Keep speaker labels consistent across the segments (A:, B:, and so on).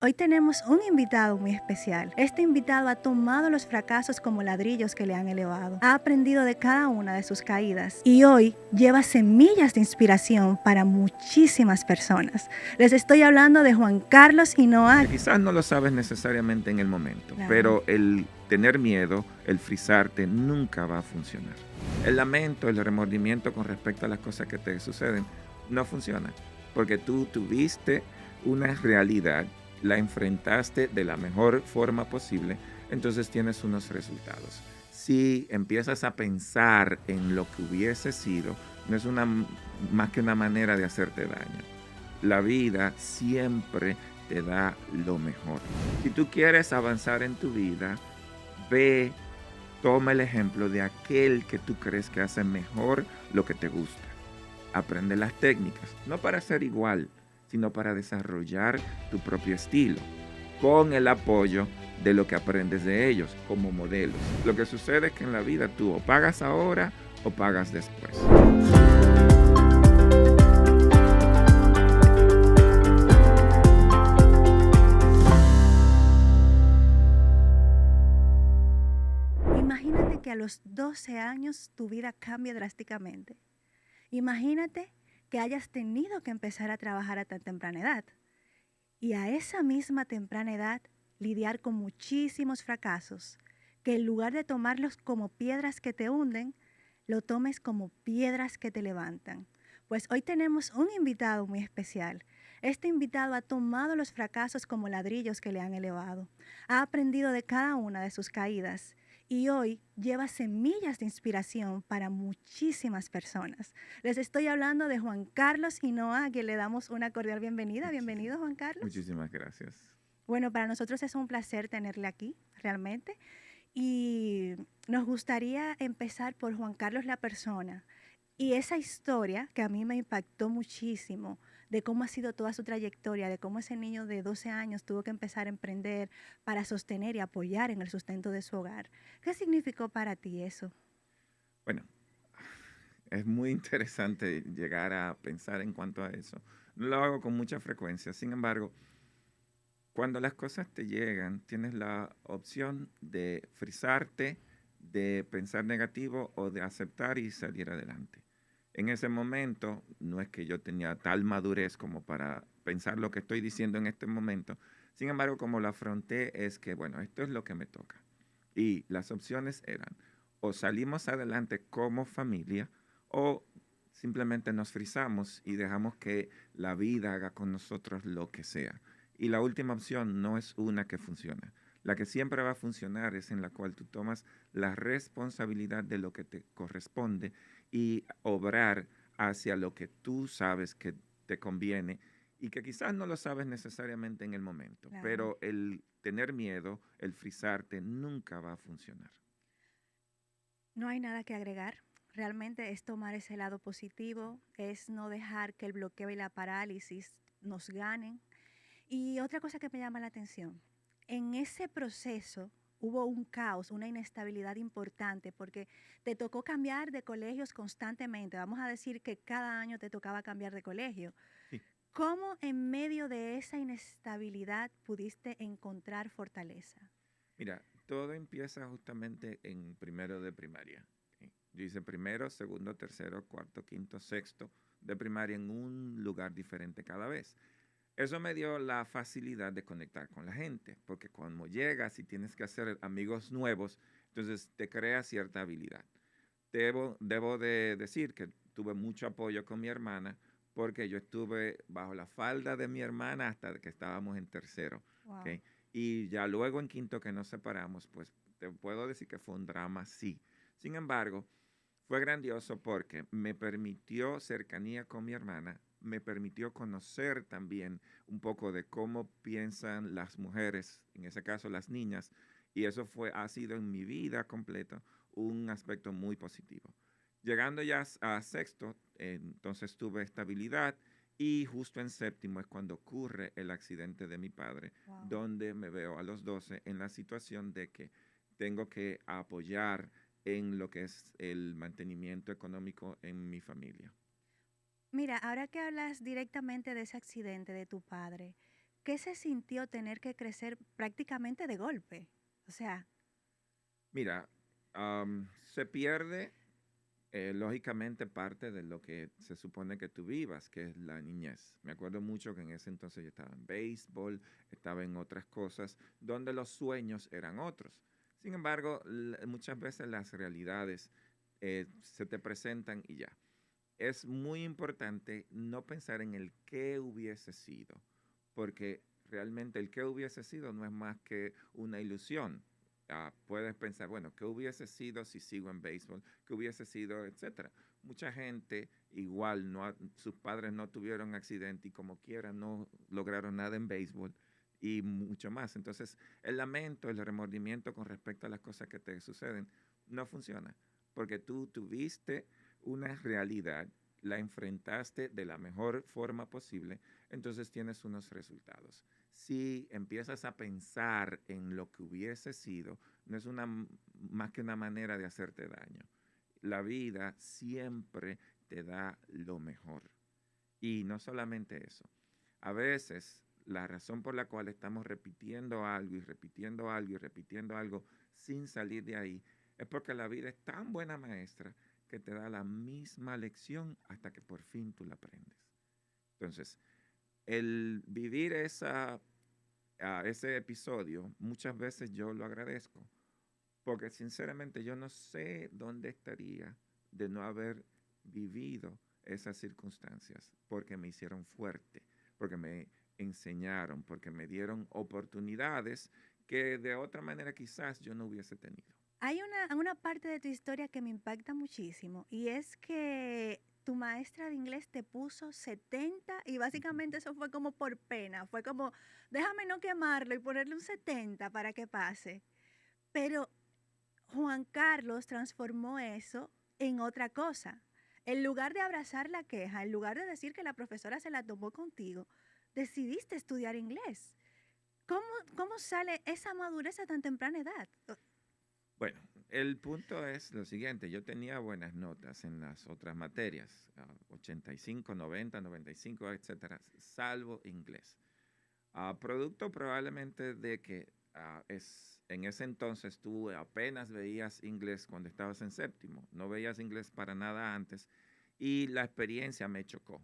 A: Hoy tenemos un invitado muy especial. Este invitado ha tomado los fracasos como ladrillos que le han elevado. Ha aprendido de cada una de sus caídas y hoy lleva semillas de inspiración para muchísimas personas. Les estoy hablando de Juan Carlos Hinoa.
B: Quizás no lo sabes necesariamente en el momento,
A: Claro.
B: pero el tener miedo, el frizarte, nunca va a funcionar. El lamento, el remordimiento con respecto a las cosas que te suceden, no funciona, porque tú tuviste una realidad, la enfrentaste de la mejor forma posible, entonces tienes unos resultados. Si empiezas a pensar en lo que hubiese sido, no es más que una manera de hacerte daño. La vida siempre te da lo mejor. Si tú quieres avanzar en tu vida, ve, toma el ejemplo de aquel que tú crees que hace mejor lo que te gusta. Aprende las técnicas, no para ser igual, sino para desarrollar tu propio estilo, con el apoyo de lo que aprendes de ellos como modelos. Lo que sucede es que en la vida tú o pagas ahora o pagas después.
A: Imagínate que a los 12 años tu vida cambia drásticamente. Imagínate que hayas tenido que empezar a trabajar a tan temprana edad. Y a esa misma temprana edad lidiar con muchísimos fracasos, que en lugar de tomarlos como piedras que te hunden, lo tomes como piedras que te levantan. Pues hoy tenemos un invitado muy especial. Este invitado ha tomado los fracasos como ladrillos que le han elevado. Ha aprendido de cada una de sus caídas y hoy lleva semillas de inspiración para muchísimas personas. Les estoy hablando de Juan Carlos Hinoa, a quien le damos una cordial bienvenida. Bienvenido, Juan Carlos.
B: Muchísimas gracias.
A: Bueno, para nosotros es un placer tenerle aquí, realmente. Y nos gustaría empezar por Juan Carlos la persona y esa historia que a mí me impactó muchísimo de cómo ha sido toda su trayectoria, de cómo ese niño de 12 años tuvo que empezar a emprender para sostener y apoyar en el sustento de su hogar. ¿Qué significó para ti eso?
B: Bueno, es muy interesante llegar a pensar en cuanto a eso. No lo hago con mucha frecuencia. Sin embargo, cuando las cosas te llegan, tienes la opción de frizarte, de pensar negativo o de aceptar y salir adelante. En ese momento, no es que yo tenía tal madurez como para pensar lo que estoy diciendo en este momento. Sin embargo, como lo afronté, es que, bueno, esto es lo que me toca. Y las opciones eran, o salimos adelante como familia, o simplemente nos frizamos y dejamos que la vida haga con nosotros lo que sea. Y la última opción no es una que funciona. La que siempre va a funcionar es en la cual tú tomas la responsabilidad de lo que te corresponde y obrar hacia lo que tú sabes que te conviene y que quizás no lo sabes necesariamente en el momento,
A: Claro.
B: pero el tener miedo, el frizarte, nunca va a funcionar.
A: No hay nada que agregar. Realmente es tomar ese lado positivo, es no dejar que el bloqueo y la parálisis nos ganen. Y otra cosa que me llama la atención, en ese proceso hubo un caos, una inestabilidad importante, porque te tocó cambiar de colegios constantemente. Vamos a decir que cada año te tocaba cambiar de colegio.
B: Sí.
A: ¿Cómo en medio de esa inestabilidad pudiste encontrar fortaleza?
B: Mira, todo empieza justamente en primero de primaria. ¿Ok? Yo hice primero, segundo, tercero, cuarto, quinto, sexto de primaria en un lugar diferente cada vez. Eso me dio la facilidad de conectar con la gente, porque cuando llegas y tienes que hacer amigos nuevos, entonces te crea cierta habilidad. Debo de decir que tuve mucho apoyo con mi hermana, porque yo estuve bajo la falda de mi hermana hasta que estábamos en tercero.
A: Wow.
B: ¿Ok? Y ya luego en quinto que nos separamos, pues te puedo decir que fue un drama, sí. Sin embargo, fue grandioso porque me permitió cercanía con mi hermana, me permitió conocer también un poco de cómo piensan las mujeres, en ese caso las niñas, y eso ha sido en mi vida completa un aspecto muy positivo. Llegando ya a sexto, entonces tuve estabilidad y justo en séptimo es cuando ocurre el accidente de mi padre,
A: Wow.
B: donde me veo a los 12 en la situación de que tengo que apoyar en lo que es el mantenimiento económico en mi familia.
A: Mira, ahora que hablas directamente de ese accidente de tu padre, ¿qué se sintió tener que crecer prácticamente de golpe? O sea,
B: Mira, se pierde lógicamente parte de lo que se supone que tú vivas, que es la niñez. Me acuerdo mucho que en ese entonces yo estaba en béisbol, estaba en otras cosas, donde los sueños eran otros. Sin embargo, muchas veces las realidades se te presentan y ya. Es muy importante no pensar en el qué hubiese sido, porque realmente el qué hubiese sido no es más que una ilusión. Puedes pensar, bueno, ¿qué hubiese sido si sigo en béisbol? ¿Qué hubiese sido, etcétera? Mucha gente igual, sus padres no tuvieron accidente y como quiera no lograron nada en béisbol y mucho más. Entonces, el lamento, el remordimiento con respecto a las cosas que te suceden no funciona, porque tú tuviste una realidad, la enfrentaste de la mejor forma posible, entonces tienes unos resultados. Si empiezas a pensar en lo que hubiese sido, no es más que una manera de hacerte daño. La vida siempre te da lo mejor. Y no solamente eso. A veces la razón por la cual estamos repitiendo algo y repitiendo algo y repitiendo algo sin salir de ahí es porque la vida es tan buena maestra que te da la misma lección hasta que por fin tú la aprendes. Entonces, el vivir ese episodio, muchas veces yo lo agradezco, porque sinceramente yo no sé dónde estaría de no haber vivido esas circunstancias, porque me hicieron fuerte, porque me enseñaron, porque me dieron oportunidades que de otra manera quizás yo no hubiese tenido.
A: hay una parte de tu historia que me impacta muchísimo y es que tu maestra de inglés te puso 70 y básicamente eso fue como por pena, fue como, déjame no quemarlo y ponerle un 70 para que pase. Pero Juan Carlos transformó eso en otra cosa. En lugar de abrazar la queja, en lugar de decir que la profesora se la tomó contigo, decidiste estudiar inglés. ¿Cómo, cómo sale esa madurez a tan temprana edad?
B: Bueno, el punto es lo siguiente, yo tenía buenas notas en las otras materias, 85, 90, 95, etcétera, salvo inglés. Producto probablemente de que en ese entonces tú apenas veías inglés cuando estabas en séptimo, no veías inglés para nada antes y la experiencia me chocó.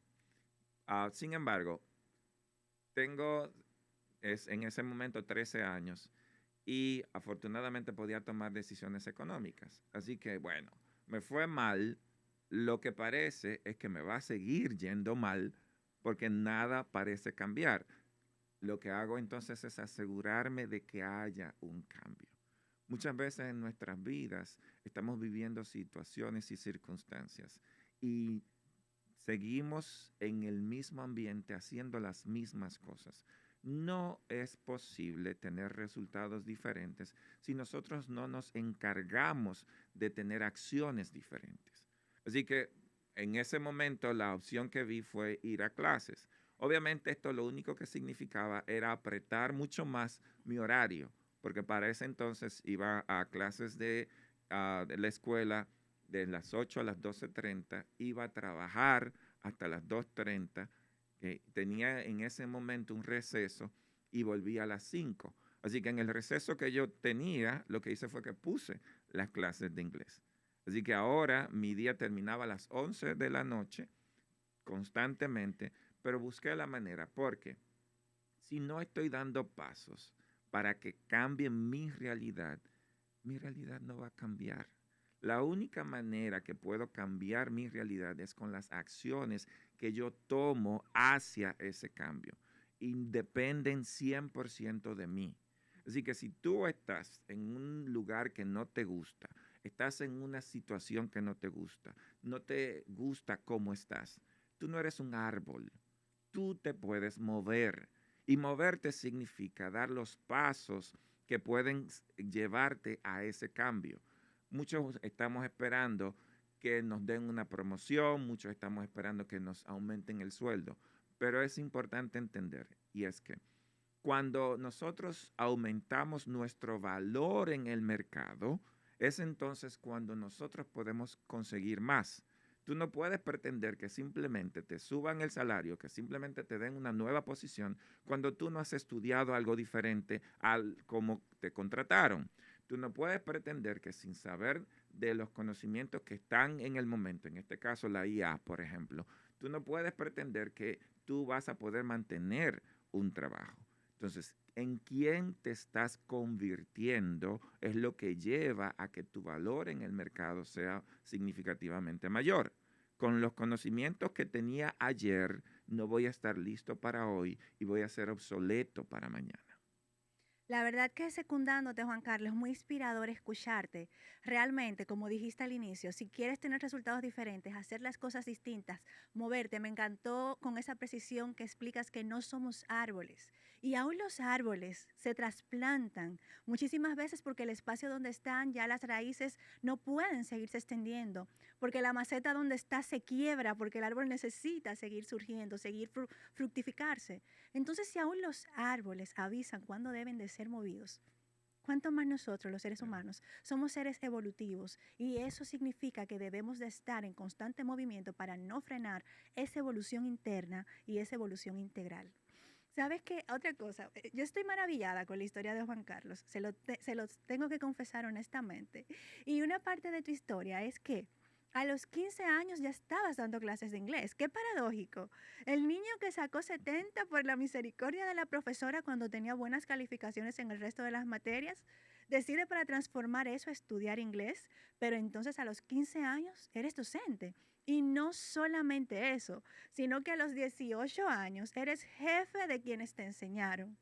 B: Sin embargo, tengo en ese momento 13 años y afortunadamente podía tomar decisiones económicas. Así que bueno, me fue mal. Lo que parece es que me va a seguir yendo mal porque nada parece cambiar. Lo que hago entonces es asegurarme de que haya un cambio. Muchas veces en nuestras vidas estamos viviendo situaciones y circunstancias y seguimos en el mismo ambiente haciendo las mismas cosas. No es posible tener resultados diferentes si nosotros no nos encargamos de tener acciones diferentes. Así que en ese momento la opción que vi fue ir a clases. Obviamente esto lo único que significaba era apretar mucho más mi horario, porque para ese entonces iba a clases de la escuela de las 8 a las 12:30, iba a trabajar hasta las 2:30, tenía en ese momento un receso y volvía a las 5. Así que en el receso que yo tenía, lo que hice fue que puse las clases de inglés. Así que ahora mi día terminaba a las 11 de la noche constantemente, pero busqué la manera, porque si no estoy dando pasos para que cambie mi realidad no va a cambiar. La única manera que puedo cambiar mi realidad es con las acciones que yo tomo hacia ese cambio. Y dependen 100% de mí. Así que si tú estás en un lugar que no te gusta, estás en una situación que no te gusta, no te gusta cómo estás, tú no eres un árbol. Tú te puedes mover. Y moverte significa dar los pasos que pueden llevarte a ese cambio. Muchos estamos esperando que nos den una promoción, muchos estamos esperando que nos aumenten el sueldo, pero es importante entender, y es que cuando nosotros aumentamos nuestro valor en el mercado, es entonces cuando nosotros podemos conseguir más. Tú no puedes pretender que simplemente te suban el salario, que simplemente te den una nueva posición cuando tú no has estudiado algo diferente al como te contrataron. Tú no puedes pretender que sin saber de los conocimientos que están en el momento, en este caso la IA, por ejemplo, tú no puedes pretender que tú vas a poder mantener un trabajo. Entonces, en quién te estás convirtiendo es lo que lleva a que tu valor en el mercado sea significativamente mayor. Con los conocimientos que tenía ayer, no voy a estar listo para hoy y voy a ser obsoleto para mañana.
A: La verdad que secundándote, Juan Carlos, es muy inspirador escucharte. Realmente, como dijiste al inicio, si quieres tener resultados diferentes, hacer las cosas distintas, moverte, me encantó con esa precisión que explicas que no somos árboles. Y aún los árboles se trasplantan muchísimas veces porque el espacio donde están ya las raíces no pueden seguirse extendiendo, porque la maceta donde está se quiebra, porque el árbol necesita seguir surgiendo, seguir fructificarse. Entonces, si aún los árboles avisan cuándo deben de ser movidos, ¿cuánto más nosotros, los seres
B: Claro.
A: humanos? Somos seres evolutivos y eso significa que debemos de estar en constante movimiento para no frenar esa evolución interna y esa evolución integral. ¿Sabes qué? Otra cosa, yo estoy maravillada con la historia de Juan Carlos, se los tengo que confesar honestamente. Y una parte de tu historia es que a los 15 años ya estabas dando clases de inglés. Qué paradójico. El niño que sacó 70 por la misericordia de la profesora cuando tenía buenas calificaciones en el resto de las materias, decide para transformar eso a estudiar inglés, pero entonces a los 15 años eres docente. Y no solamente eso, sino que a los 18 años eres jefe de quienes te enseñaron.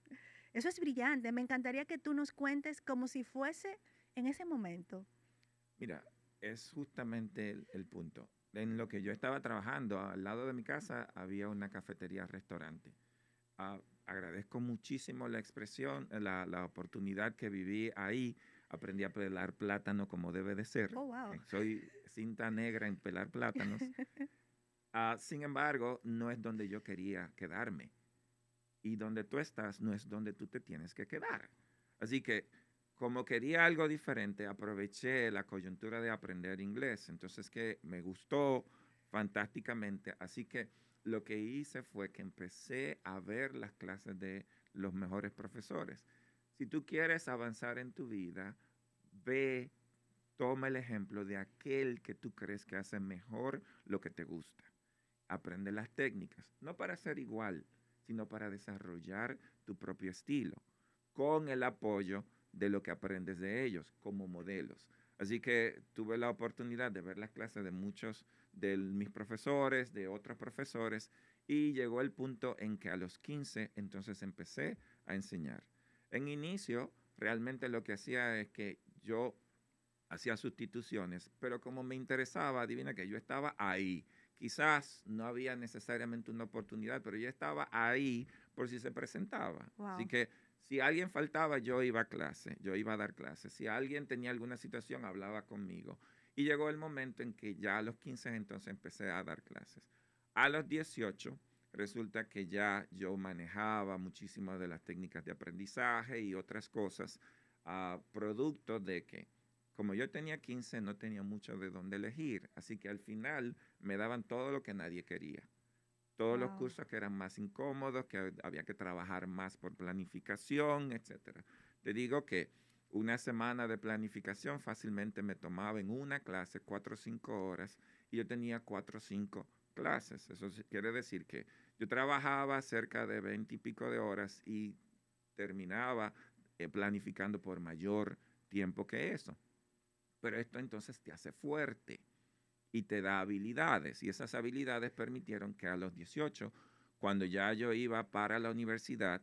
A: Eso es brillante. Me encantaría que tú nos cuentes como si fuese en ese momento.
B: Mira, es justamente el punto. En lo que yo estaba trabajando, al lado de mi casa, había una cafetería-restaurante. Agradezco muchísimo la expresión, la oportunidad que viví ahí. Aprendí a pelar plátano como debe de ser.
A: Oh, wow.
B: Soy cinta negra en pelar plátanos. Sin embargo, no es donde yo quería quedarme. Y donde tú estás no es donde tú te tienes que quedar. Así que, como quería algo diferente, aproveché la coyuntura de aprender inglés. Entonces, que me gustó fantásticamente. Así que lo que hice fue que empecé a ver las clases de los mejores profesores. Si tú quieres avanzar en tu vida, ve, toma el ejemplo de aquel que tú crees que hace mejor lo que te gusta. Aprende las técnicas, no para ser igual, sino para desarrollar tu propio estilo, con el apoyo de lo que aprendes de ellos como modelos. Así que tuve la oportunidad de ver las clases de muchos de mis profesores, de otros profesores, y llegó el punto en que a los 15 entonces empecé a enseñar. En inicio, realmente lo que hacía es que yo hacía sustituciones, pero como me interesaba, adivina que yo estaba ahí. Quizás no había necesariamente una oportunidad, pero yo estaba ahí por si se presentaba. Así
A: Wow.
B: que si alguien faltaba, yo iba a clase, yo iba a dar clases. Si alguien tenía alguna situación, hablaba conmigo. Y llegó el momento en que ya a los 15 entonces empecé a dar clases. A los 18 resulta que ya yo manejaba muchísimas de las técnicas de aprendizaje y otras cosas, producto de que como yo tenía 15, no tenía mucho de dónde elegir, así que al final me daban todo lo que nadie quería. Todos los
A: Wow.
B: cursos que eran más incómodos, que había que trabajar más por planificación, etcétera. Te digo que una semana de planificación fácilmente me tomaba en una clase 4 o 5 horas y yo tenía 4 o 5 clases. Eso quiere decir que yo trabajaba cerca de 20 y pico de horas y terminaba planificando por mayor tiempo que eso. Pero esto entonces te hace fuerte y te da habilidades. Y esas habilidades permitieron que a los 18, cuando ya yo iba para la universidad,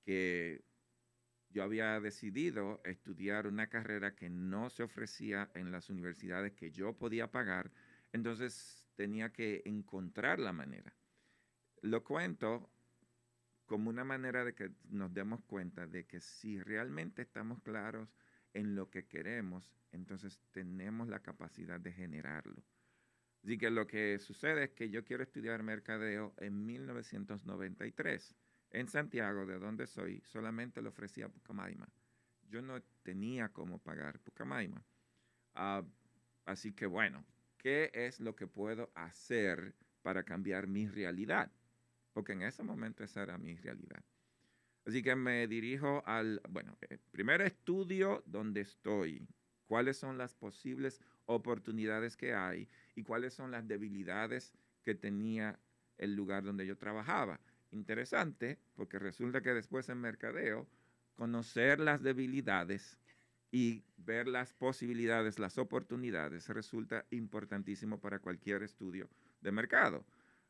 B: que yo había decidido estudiar una carrera que no se ofrecía en las universidades que yo podía pagar, entonces tenía que encontrar la manera. Lo cuento como una manera de que nos demos cuenta de que si realmente estamos claros en lo que queremos, entonces tenemos la capacidad de generarlo. Así que lo que sucede es que yo quiero estudiar mercadeo en 1993. En Santiago, de donde soy, solamente lo ofrecía Pucamaima. Yo no tenía cómo pagar Pucamaima. Ah, así que bueno, ¿qué es lo que puedo hacer para cambiar mi realidad? Porque en ese momento esa era mi realidad. Así que me dirijo bueno, primero estudio dónde estoy, cuáles son las posibles oportunidades que hay y cuáles son las debilidades que tenía el lugar donde yo trabajaba. Interesante, porque resulta que después en mercadeo, conocer las debilidades y ver las posibilidades, las oportunidades, resulta importantísimo para cualquier estudio de mercado.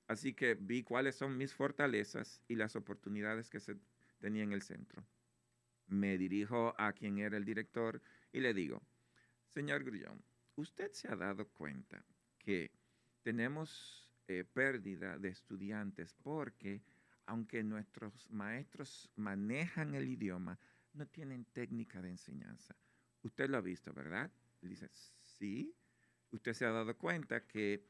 B: Así que vi cuáles son mis fortalezas y las oportunidades que se tenía en el centro. Me dirijo a quien era el director y le digo, señor Grullón, ¿usted se ha dado cuenta que tenemos pérdida de estudiantes porque aunque nuestros maestros manejan el idioma, no tienen técnica de enseñanza? Usted lo ha visto, ¿verdad? Le dice, sí. Usted se ha dado cuenta que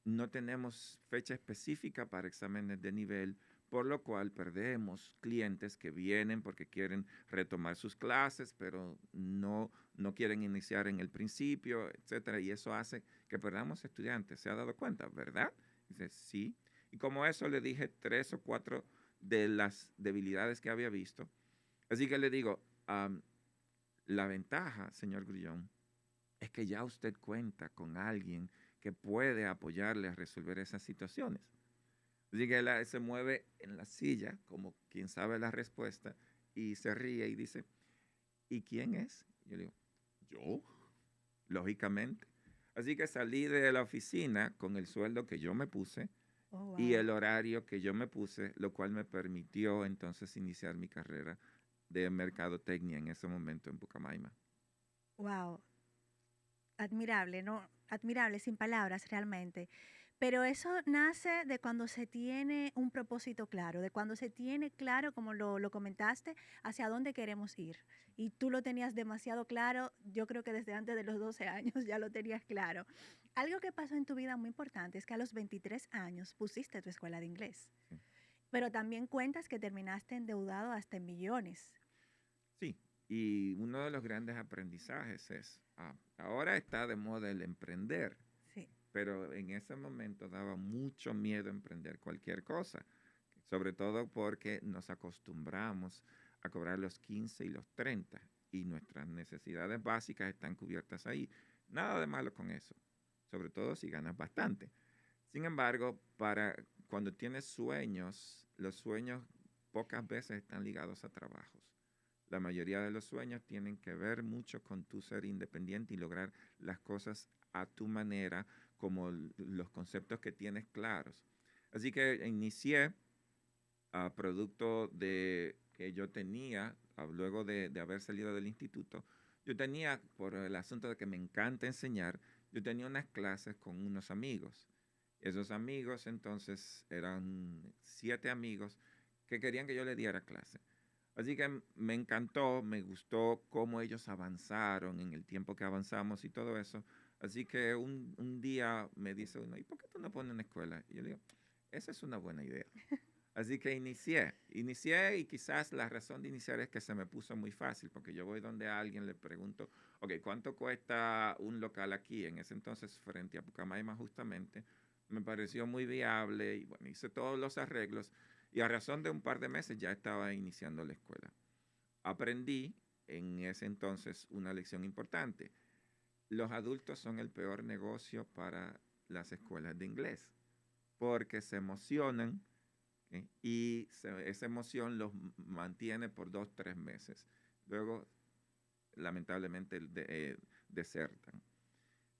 B: no tenemos fecha específica para exámenes de nivel, por lo cual perdemos clientes que vienen porque quieren retomar sus clases, pero no quieren iniciar en el principio, etcétera, y eso hace que perdamos estudiantes. ¿Se ha dado cuenta, verdad? Dice, sí. Y como eso le dije 3 o 4 de las debilidades que había visto. Así que le digo, la ventaja, señor Grullón, es que ya usted cuenta con alguien que puede apoyarle a resolver esas situaciones. Así que él se mueve en la silla como quien sabe la respuesta y se ríe y dice, ¿y quién es? Y yo le digo, yo, lógicamente. Así que salí de la oficina con el sueldo que yo me puse
A: Oh,
B: y
A: wow.
B: el horario que yo me puse, lo cual me permitió entonces iniciar mi carrera de mercadotecnia en ese momento en Pucamaima.
A: Wow. Admirable, ¿no? Admirable, sin palabras realmente. Pero eso nace de cuando se tiene un propósito claro, de cuando se tiene claro, como lo comentaste, hacia dónde queremos ir. Y tú lo tenías demasiado claro, yo creo que desde antes de los 12 años ya lo tenías claro. Algo que pasó en tu vida muy importante es que a los 23 años pusiste tu escuela de inglés,
B: Sí.
A: pero también cuentas que terminaste endeudado hasta en millones.
B: Sí, y uno de los grandes aprendizajes es, ahora está de moda el emprender,
A: Sí.
B: pero en ese momento daba mucho miedo emprender cualquier cosa, sobre todo porque nos acostumbramos a cobrar los 15 y los 30 y nuestras necesidades básicas están cubiertas ahí. Nada de malo con eso, sobre todo si ganas bastante. Sin embargo, para cuando tienes sueños, los sueños pocas veces están ligados a trabajos. La mayoría de los sueños tienen que ver mucho con tu ser independiente y lograr las cosas a tu manera, como los conceptos que tienes claros. Así que inicié a producto de que yo tenía, luego de haber salido del instituto, yo tenía, por el asunto de que me encanta enseñar, yo tenía unas clases con unos amigos. Esos amigos entonces eran 7 amigos que querían que yo le diera clase. Así que me encantó, me gustó cómo ellos avanzaron en el tiempo que avanzamos y todo eso. Así que un día me dice uno, ¿y por qué tú no pones una escuela? Y yo le digo, esa es una buena idea. Así que inicié y quizás la razón de iniciar es que se me puso muy fácil, porque yo voy donde a alguien le pregunto, ok, ¿cuánto cuesta un local aquí? En ese entonces, frente a Pucamaima justamente, me pareció muy viable y bueno, hice todos los arreglos y a razón de un par de meses ya estaba iniciando la escuela. Aprendí en ese entonces una lección importante. Los adultos son el peor negocio para las escuelas de inglés, porque se emocionan, ¿ok? Y esa emoción los mantiene por 2, 3 meses. Luego, lamentablemente, desertan.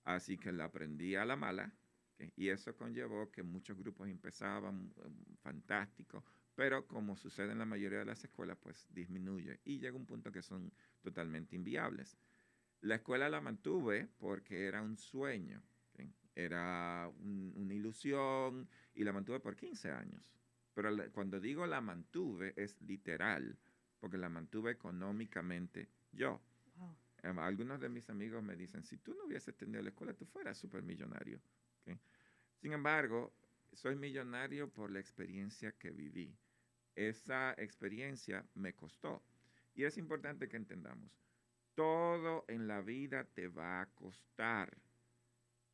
B: Así que la aprendí a la mala, ¿ok? Y eso conllevó que muchos grupos empezaban fantásticos, pero como sucede en la mayoría de las escuelas, pues disminuye y llega un punto que son totalmente inviables. La escuela la mantuve porque era un sueño, ¿ok? Era una ilusión y la mantuve por 15 años. Pero cuando digo la mantuve es literal, porque la mantuve económicamente yo.
A: Wow.
B: Algunos de mis amigos me dicen, si tú no hubieses tenido la escuela, tú fueras supermillonario. ¿Ok? Sin embargo, soy millonario por la experiencia que viví. Esa experiencia me costó. Y es importante que entendamos, todo en la vida te va a costar.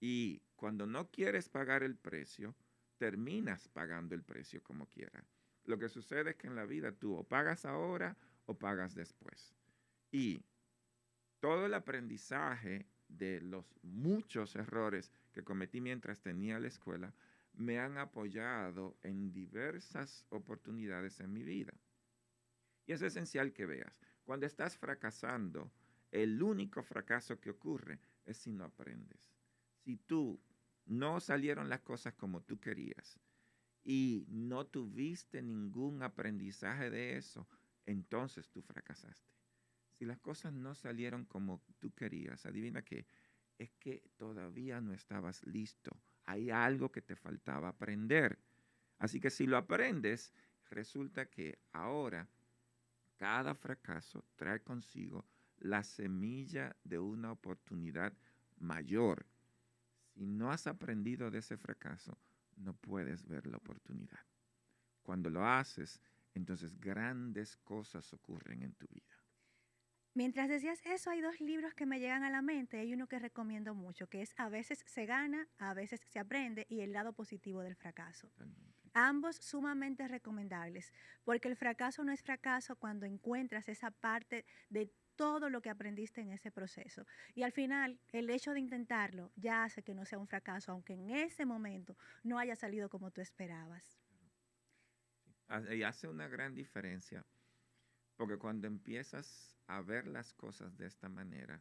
B: Y cuando no quieres pagar el precio, terminas pagando el precio como quieras. Lo que sucede es que en la vida tú o pagas ahora o pagas después. Y todo el aprendizaje de los muchos errores que cometí mientras tenía la escuela me han apoyado en diversas oportunidades en mi vida. Y es esencial que veas, cuando estás fracasando, el único fracaso que ocurre es si no aprendes. Si tú no salieron las cosas como tú querías y no tuviste ningún aprendizaje de eso, entonces tú fracasaste. Si las cosas no salieron como tú querías, adivina qué, es que todavía no estabas listo. Hay algo que te faltaba aprender. Así que si lo aprendes, resulta que ahora cada fracaso trae consigo la semilla de una oportunidad mayor. Si no has aprendido de ese fracaso, no puedes ver la oportunidad. Cuando lo haces, entonces grandes cosas ocurren en tu vida.
A: Mientras decías eso, hay dos libros que me llegan a la mente. Hay uno que recomiendo mucho, que es A veces se gana, a veces se aprende y el lado positivo del fracaso.
B: Totalmente.
A: Ambos sumamente recomendables, porque el fracaso no es fracaso cuando encuentras esa parte de todo lo que aprendiste en ese proceso. Y al final, el hecho de intentarlo ya hace que no sea un fracaso, aunque en ese momento no haya salido como tú esperabas.
B: Y hace una gran diferencia, porque cuando empiezas a ver las cosas de esta manera,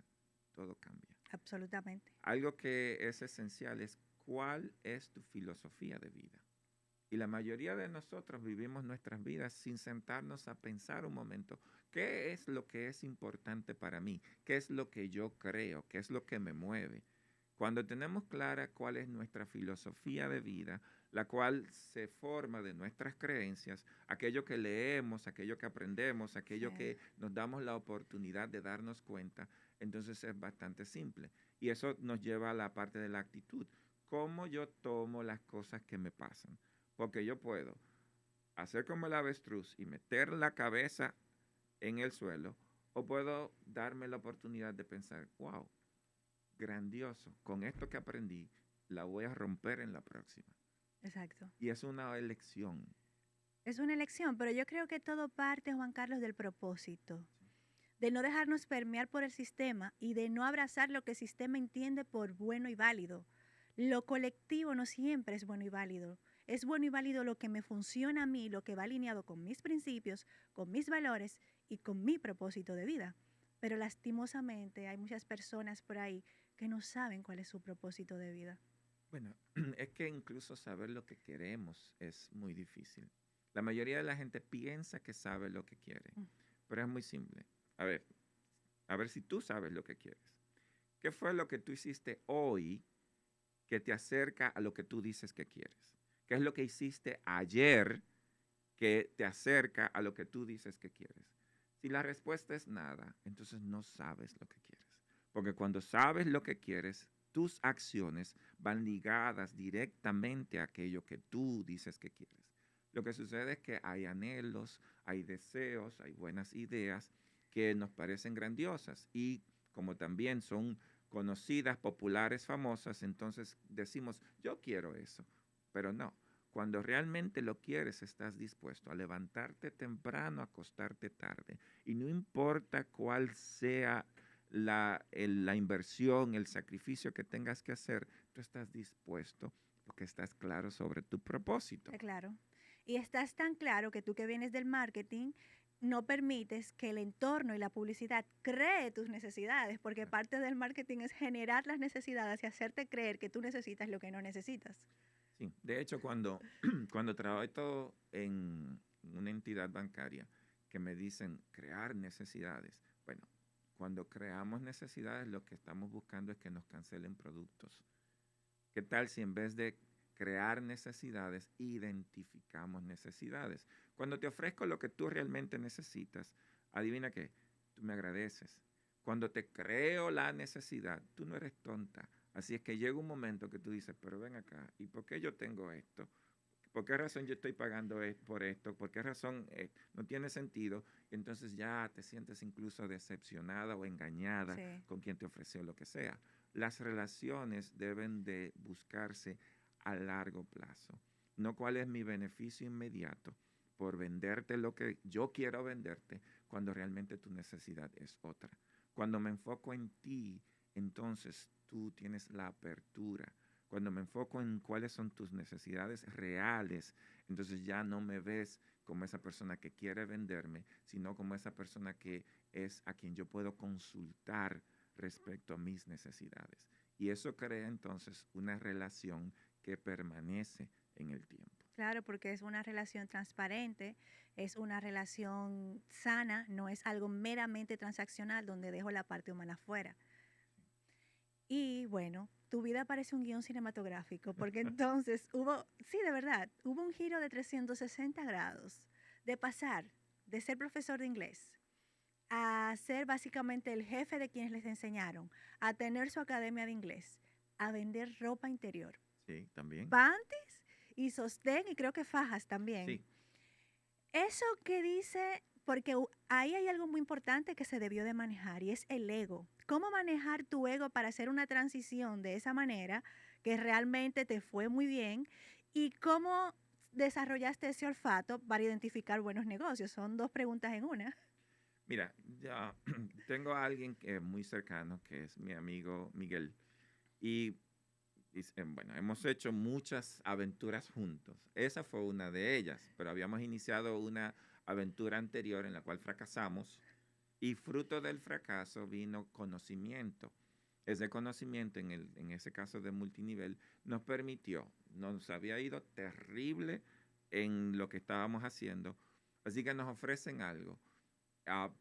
B: todo cambia.
A: Absolutamente.
B: Algo que es esencial es cuál es tu filosofía de vida. Y la mayoría de nosotros vivimos nuestras vidas sin sentarnos a pensar un momento, ¿qué es lo que es importante para mí? ¿Qué es lo que yo creo? ¿Qué es lo que me mueve? Cuando tenemos clara cuál es nuestra filosofía de vida, la cual se forma de nuestras creencias, aquello que leemos, aquello que aprendemos, aquello
A: Sí.
B: que nos damos la oportunidad de darnos cuenta, entonces es bastante simple. Y eso nos lleva a la parte de la actitud. ¿Cómo yo tomo las cosas que me pasan? Porque yo puedo hacer como el avestruz y meter la cabeza en el suelo, o puedo darme la oportunidad de pensar, wow, grandioso, con esto que aprendí, la voy a romper en la próxima.
A: Exacto.
B: Y es una elección.
A: Es una elección, pero yo creo que todo parte, Juan Carlos, del propósito,
B: ¿Sí?
A: de no dejarnos permear por el sistema y de no abrazar lo que el sistema entiende por bueno y válido. Lo colectivo no siempre es bueno y válido. Es bueno y válido lo que me funciona a mí, lo que va alineado con mis principios, con mis valores y con mi propósito de vida. Pero lastimosamente hay muchas personas por ahí que no saben cuál es su propósito de vida.
B: Bueno, es que incluso saber lo que queremos es muy difícil. La mayoría de la gente piensa que sabe lo que quiere,
A: Mm.
B: pero es muy simple. A ver, a ver si tú sabes lo que quieres. ¿Qué fue lo que tú hiciste hoy que te acerca a lo que tú dices que quieres? ¿Qué es lo que hiciste ayer que te acerca a lo que tú dices que quieres? Si la respuesta es nada, entonces no sabes lo que quieres. Porque cuando sabes lo que quieres, tus acciones van ligadas directamente a aquello que tú dices que quieres. Lo que sucede es que hay anhelos, hay deseos, hay buenas ideas que nos parecen grandiosas y como también son conocidas, populares, famosas, entonces decimos, yo quiero eso, pero no. Cuando realmente lo quieres, estás dispuesto a levantarte temprano, a acostarte tarde. Y no importa cuál sea la inversión, el sacrificio que tengas que hacer, tú estás dispuesto porque estás claro sobre tu propósito.
A: Claro. Y estás tan claro que tú que vienes del marketing, no permites que el entorno y la publicidad cree tus necesidades, porque
B: Claro.
A: parte del marketing es generar las necesidades y hacerte creer que tú necesitas lo que no necesitas.
B: Sí, de hecho, cuando trabajo en una entidad bancaria que me dicen crear necesidades, bueno, cuando creamos necesidades lo que estamos buscando es que nos cancelen productos. ¿Qué tal si en vez de crear necesidades, identificamos necesidades? Cuando te ofrezco lo que tú realmente necesitas, adivina qué, tú me agradeces. Cuando te creo la necesidad, tú no eres tonta. Así es que llega un momento que tú dices, pero ven acá, ¿y por qué yo tengo esto? ¿Por qué razón yo estoy pagando por esto? ¿Por qué razón no tiene sentido? Entonces ya te sientes incluso decepcionada o engañada
A: Sí.
B: con quien te ofreció lo que sea. Las relaciones deben de buscarse a largo plazo. No cuál es mi beneficio inmediato por venderte lo que yo quiero venderte cuando realmente tu necesidad es otra. Cuando me enfoco en ti, entonces tú tienes la apertura. Cuando me enfoco en cuáles son tus necesidades reales, entonces ya no me ves como esa persona que quiere venderme, sino como esa persona que es a quien yo puedo consultar respecto a mis necesidades. Y eso crea entonces una relación que permanece en el tiempo.
A: Claro, porque es una relación transparente, es una relación sana, no es algo meramente transaccional donde dejo la parte humana fuera. Y bueno, tu vida parece un guión cinematográfico, porque entonces hubo, sí, de verdad, hubo un giro de 360 grados, de pasar de ser profesor de inglés a ser básicamente el jefe de quienes les enseñaron, a tener su academia de inglés, a vender ropa interior,
B: Sí, también.
A: panties y sostén y creo que fajas también.
B: Sí,
A: Eso que dice, porque ahí hay algo muy importante que se debió de manejar y es el ego. ¿Cómo manejar tu ego para hacer una transición de esa manera que realmente te fue muy bien? ¿Y cómo desarrollaste ese olfato para identificar buenos negocios? Son dos preguntas en una.
B: mira, ya tengo a alguien que es muy cercano, que es mi amigo Miguel, y bueno, hemos hecho muchas aventuras juntos. Esa fue una de ellas, pero habíamos iniciado una aventura anterior en la cual fracasamos y fruto del fracaso vino conocimiento. Ese conocimiento, en ese caso de multinivel, nos permitió, nos había ido terrible en lo que estábamos haciendo, así que nos ofrecen algo.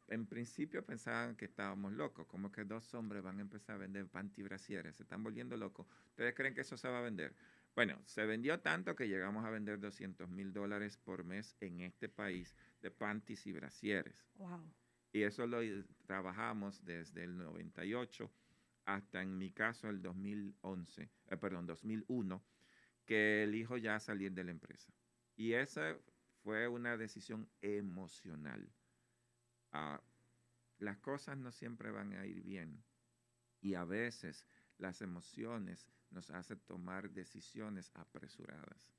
B: En principio pensaban que estábamos locos, como que dos hombres van a empezar a vender panty brasieres, se están volviendo locos. ¿Ustedes creen que eso se va a vender? Bueno, se vendió tanto que llegamos a vender $200,000 por mes en este país de panties y brasieres.
A: Wow.
B: Y eso lo trabajamos desde el 98 hasta en mi caso el 2011, perdón, 2001, que elijo ya salir de la empresa. Y esa fue una decisión emocional. Ah, las cosas no siempre van a ir bien y a veces las emociones nos hacen tomar decisiones apresuradas.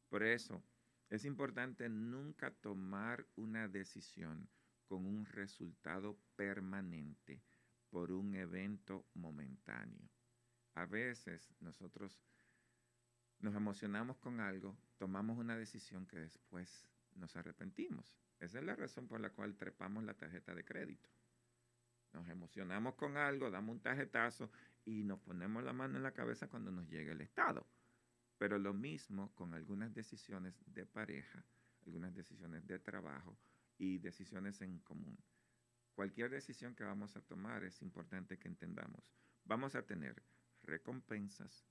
B: Por eso es importante nunca tomar una decisión con un resultado permanente por un evento momentáneo. A veces nosotros nos emocionamos con algo, tomamos una decisión que después nos arrepentimos. Esa es la razón por la cual trepamos la tarjeta de crédito. Nos emocionamos con algo, damos un tarjetazo y nos ponemos la mano en la cabeza cuando nos llega el estado. Pero lo mismo con algunas decisiones de pareja, algunas decisiones de trabajo y decisiones en común. Cualquier decisión que vamos a tomar es importante que entendamos. Vamos a tener recompensas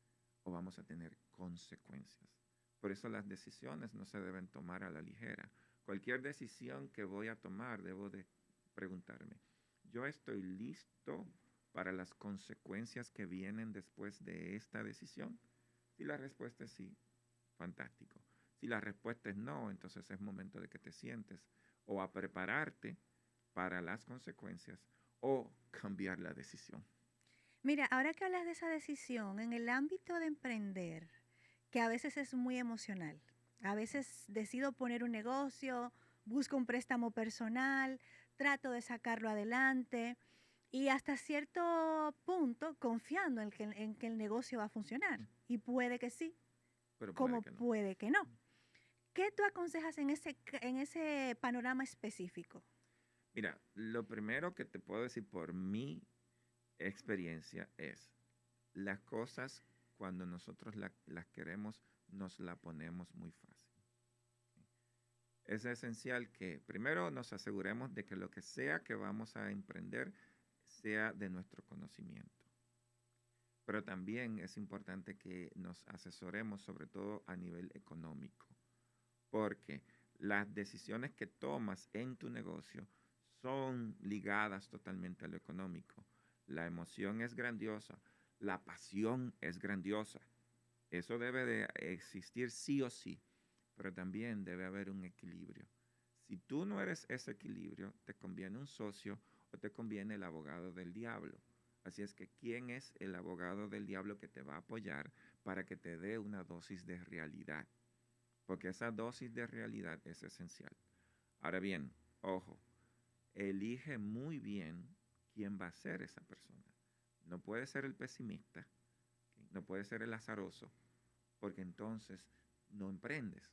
B: o vamos a tener consecuencias. Por eso las decisiones no se deben tomar a la ligera. Cualquier decisión que voy a tomar, debo de preguntarme, ¿yo estoy listo para las consecuencias que vienen después de esta decisión? Si la respuesta es sí, fantástico. Si la respuesta es no, entonces es momento de que te sientes o a prepararte para las consecuencias o cambiar la decisión.
A: Mira, ahora que hablas de esa decisión, en el ámbito de emprender, que a veces es muy emocional, a veces decido poner un negocio, busco un préstamo personal, trato de sacarlo adelante y hasta cierto punto confiando en que el negocio va a funcionar. Y puede que sí,
B: Pero puede
A: como
B: que no.
A: puede que no. ¿Qué tú aconsejas en ese panorama específico?
B: Mira, lo primero que te puedo decir por mi experiencia es, las cosas cuando nosotros las queremos, nos la ponemos muy fácil. Es esencial que primero nos aseguremos de que lo que sea que vamos a emprender sea de nuestro conocimiento. Pero también es importante que nos asesoremos sobre todo a nivel económico, porque las decisiones que tomas en tu negocio son ligadas totalmente a lo económico. La emoción es grandiosa, la pasión es grandiosa. Eso debe de existir sí o sí. pero también debe haber un equilibrio. Si tú no eres ese equilibrio, te conviene un socio o te conviene el abogado del diablo. Así es que, ¿quién es el abogado del diablo que te va a apoyar para que te dé una dosis de realidad? Porque esa dosis de realidad es esencial. Ahora bien, ojo, elige muy bien quién va a ser esa persona. No puede ser el pesimista, ¿ok? No puede ser el azaroso, porque entonces no emprendes.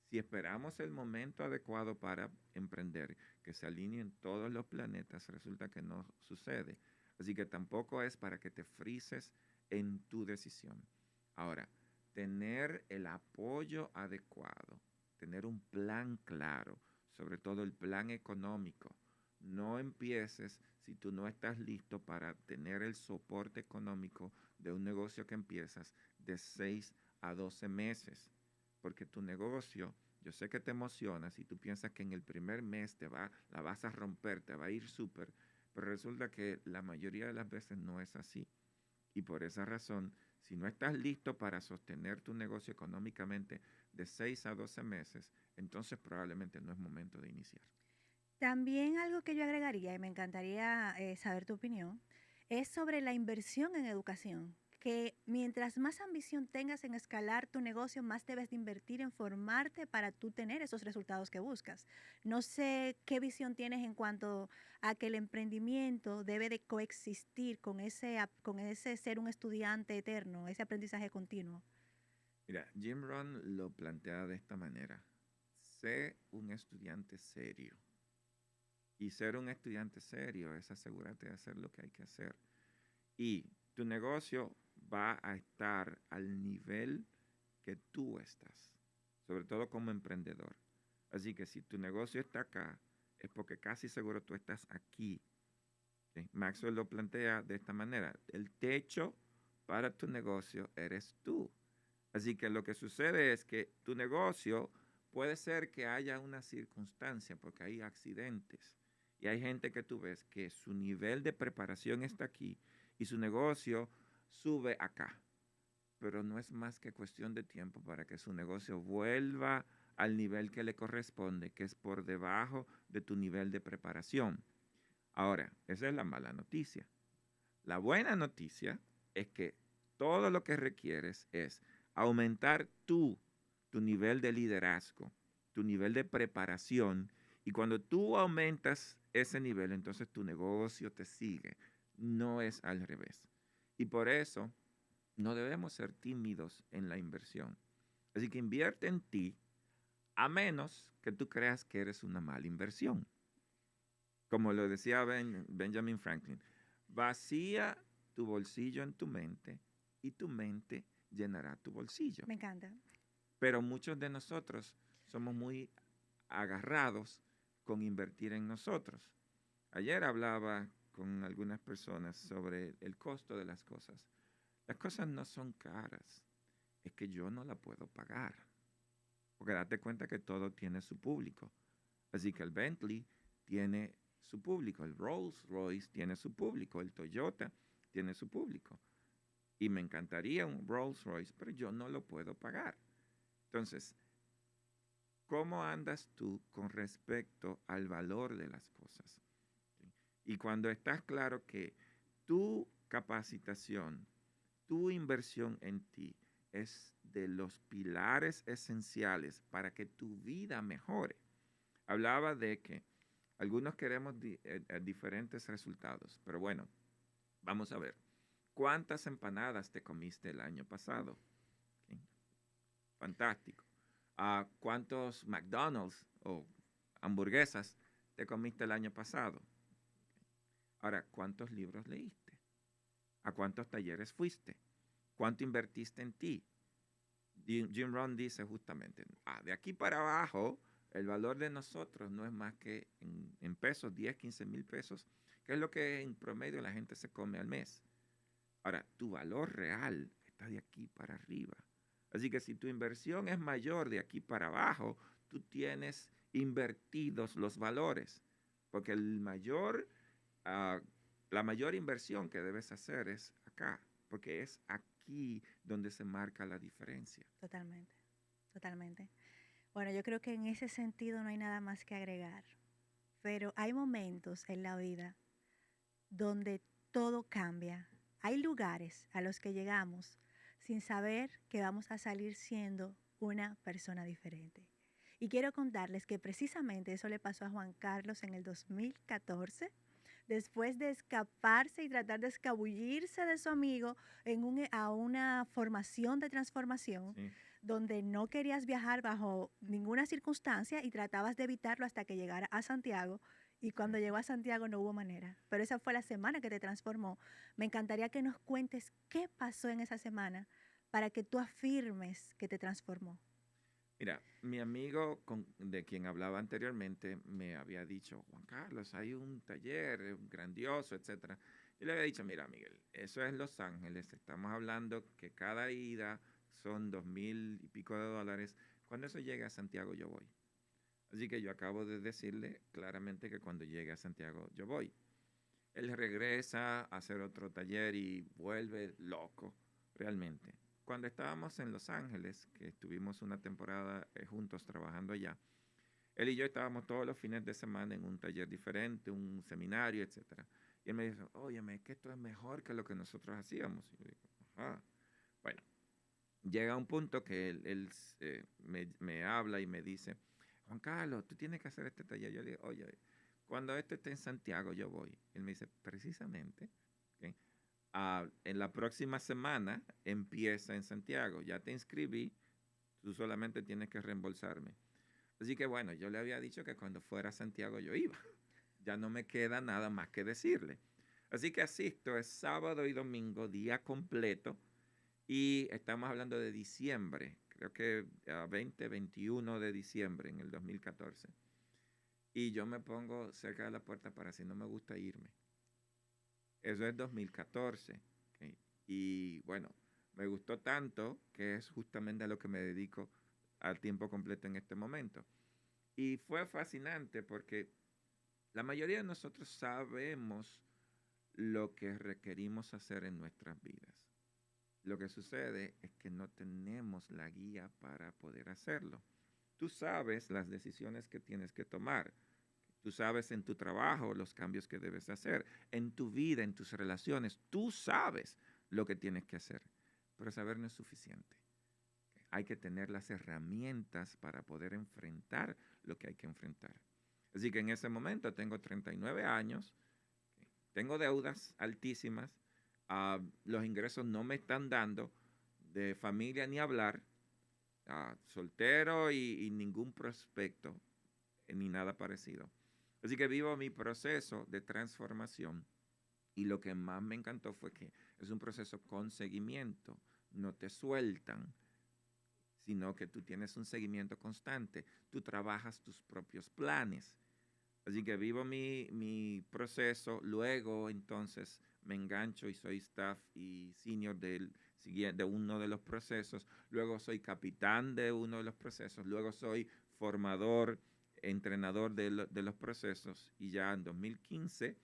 B: Si esperamos el momento adecuado para emprender, que se alineen todos los planetas, resulta que no sucede. Así que tampoco es para que te frises en tu decisión. Ahora, tener el apoyo adecuado, tener un plan claro, sobre todo el plan económico. No empieces si tú no estás listo para tener el soporte económico de un negocio que empiezas de 6 a 12 meses. Porque tu negocio, yo sé que te emocionas y tú piensas que en el primer mes la vas a romper, te va a ir súper, pero resulta que la mayoría de las veces no es así. Y por esa razón, si no estás listo para sostener tu negocio económicamente de 6 a 12 meses, entonces probablemente no es momento de iniciar.
A: También algo que yo agregaría, y me encantaría saber tu opinión, es sobre la inversión en educación, que mientras más ambición tengas en escalar tu negocio, más debes de invertir en formarte para tú tener esos resultados que buscas. No sé qué visión tienes en cuanto a que el emprendimiento debe de coexistir con con ese ser un estudiante eterno, ese aprendizaje continuo.
B: Mira, Jim Rohn lo plantea de esta manera. Sé un estudiante serio. Y ser un estudiante serio es asegurarte de hacer lo que hay que hacer. Y tu negocio va a estar al nivel que tú estás, sobre todo como emprendedor. Así que si tu negocio está acá, es porque casi seguro tú estás aquí. ¿Sí? Maxwell lo plantea de esta manera. El techo para tu negocio eres tú. Así que lo que sucede es que tu negocio puede ser que haya una circunstancia, porque hay accidentes. Y hay gente que tú ves que su nivel de preparación está aquí y su negocio sube acá. Pero no es más que cuestión de tiempo para que su negocio vuelva al nivel que le corresponde, que es por debajo de tu nivel de preparación. Ahora, esa es la mala noticia. La buena noticia es que todo lo que requieres es aumentar tu nivel de liderazgo, tu nivel de preparación. Y cuando tú aumentas ese nivel, entonces tu negocio te sigue. No es al revés. Y por eso no debemos ser tímidos en la inversión. Así que invierte en ti a menos que tú creas que eres una mala inversión. Como lo decía Benjamin Franklin, vacía tu bolsillo en tu mente y tu mente llenará tu bolsillo.
A: Me encanta.
B: Pero muchos de nosotros somos muy agarrados con invertir en nosotros. Ayer hablaba con algunas personas sobre el costo de las cosas. Las cosas no son caras, es que yo no la puedo pagar. Porque date cuenta que todo tiene su público. Así que el Bentley tiene su público, el Rolls Royce tiene su público, el Toyota tiene su público. Y me encantaría un Rolls Royce, pero yo no lo puedo pagar. Entonces, ¿cómo andas tú con respecto al valor de las cosas? ¿Sí? Y cuando estás claro que tu capacitación, tu inversión en ti es de los pilares esenciales para que tu vida mejore. Hablaba de que algunos queremos diferentes resultados, pero bueno, vamos a ver. ¿Cuántas empanadas te comiste el año pasado? ¿Sí? Fantástico. ¿Cuántos McDonald's o hamburguesas te comiste el año pasado? Ahora, ¿cuántos libros leíste? ¿A cuántos talleres fuiste? ¿Cuánto invertiste en ti? Jim Rohn dice justamente, de aquí para abajo, el valor de nosotros no es más que en pesos, 10, 15 mil pesos, que es lo que en promedio la gente se come al mes. Ahora, tu valor real está de aquí para arriba. Así que si tu inversión es mayor de aquí para abajo, tú tienes invertidos los valores, porque ah, la mayor inversión que debes hacer es acá, porque es aquí donde se marca la diferencia.
A: Totalmente, totalmente. Bueno, yo creo que en ese sentido no hay nada más que agregar, pero hay momentos en la vida donde todo cambia. Hay lugares a los que llegamos sin saber que vamos a salir siendo una persona diferente. Y quiero contarles que precisamente eso le pasó a Juan Carlos en el 2014, después de escaparse y tratar de escabullirse de su amigo a una formación de transformación,
B: Sí,
A: donde no querías viajar bajo ninguna circunstancia y tratabas de evitarlo hasta que llegara a Santiago. Y
B: sí.
A: cuando llegó a Santiago no hubo manera. Pero esa fue la semana que te transformó. Me encantaría que nos cuentes qué pasó en esa semana para que tú afirmes que te transformó.
B: Mira, mi amigo de quien hablaba anteriormente me había dicho, Juan Carlos, hay un taller grandioso, etcétera. Yo le había dicho, mira, Miguel, eso es Los Ángeles. Estamos hablando que cada ida son 2,000 y pico de dólares. Cuando eso llegue a Santiago, yo voy. Así que yo acabo de decirle claramente que cuando llegue a Santiago, yo voy. Él regresa a hacer otro taller y vuelve loco, realmente. Cuando estábamos en Los Ángeles, que estuvimos una temporada juntos trabajando allá, él y yo estábamos todos los fines de semana en un taller diferente, un seminario, etcétera. Y él me dice, óyeme, es que esto es mejor que lo que nosotros hacíamos. Y yo digo, ajá. Bueno, llega un punto que me habla y me dice, Juan Carlos, tú tienes que hacer este taller. Yo le digo, oye, cuando este esté en Santiago, yo voy. Él me dice, precisamente, ¿ok? En la próxima semana empieza en Santiago. Ya te inscribí, tú solamente tienes que reembolsarme. Así que bueno, yo le había dicho que cuando fuera a Santiago yo iba. Ya no me queda nada más que decirle. Así que asisto, es sábado y domingo, día completo. Y estamos hablando de diciembre, creo que 21 de diciembre en el 2014. Y yo me pongo cerca de la puerta para si no me gusta irme. Eso es 2014. ¿Ok? Y bueno, me gustó tanto que es justamente a lo que me dedico al tiempo completo en este momento. Y fue fascinante porque la mayoría de nosotros sabemos lo que requerimos hacer en nuestras vidas. Lo que sucede es que no tenemos la guía para poder hacerlo. Tú sabes las decisiones que tienes que tomar. Tú sabes en tu trabajo los cambios que debes hacer. En tu vida, en tus relaciones, tú sabes lo que tienes que hacer. Pero saber no es suficiente. Hay que tener las herramientas para poder enfrentar lo que hay que enfrentar. Así que en ese momento tengo 39 años, tengo deudas altísimas, los ingresos no me están dando, de familia ni hablar, soltero y ningún prospecto, ni nada parecido. Así que vivo mi proceso de transformación y lo que más me encantó fue que es un proceso con seguimiento, no te sueltan, sino que tú tienes un seguimiento constante, tú trabajas tus propios planes. Así que vivo mi proceso, luego entonces me engancho y soy staff y senior de uno de los procesos, luego soy capitán de uno de los procesos, luego soy formador, entrenador de los procesos y ya en 2015